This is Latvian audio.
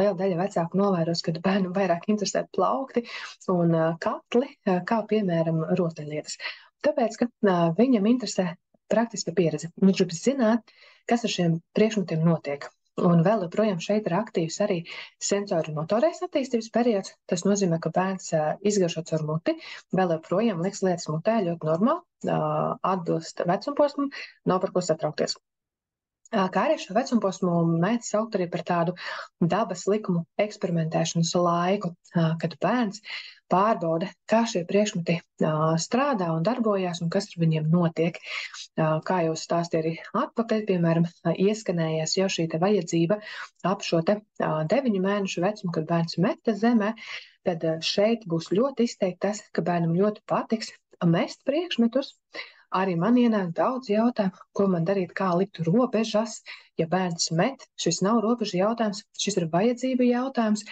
liela daļa vecāku novēros, ka bērnu vairāk interesē plaukti un katli, kā piemēram rotaļlietas. Tāpēc, ka viņam interesē praktiska pieredze. Viņš grib zināt, kas ar šiem priekšmetiem notiek. Un vēl joprojām šeit ir aktīvs arī sensori motorais attīstības periods. Tas nozīmē, ka bērns izgaršo caur muti, vēl joprojām liks lietas mutē ļoti normāli, atbilst vecumposmam, nav par ko satraukties. Kā arī šo vecumposmu mēdz saukt arī par tādu dabas likumu eksperimentēšanas laiku, kad bērns pārbauda, kā šie priekšmeti strādā un darbojās un kas ar viņiem notiek. Kā jau stāstīja arī atpakaļ, piemēram, ieskanējās jau šī te vajadzība ap šo te 9 mēnešu vecumu, kad bērns meta zemē, tad šeit būs ļoti izteikti tas, ka bērnam ļoti patiks mest priekšmetus. Arī man ienāk daudz jautājumu, ko man darīt, kā likt robežas, ja bērns met. Šis nav robežu jautājums, šis ir vajadzība jautājums.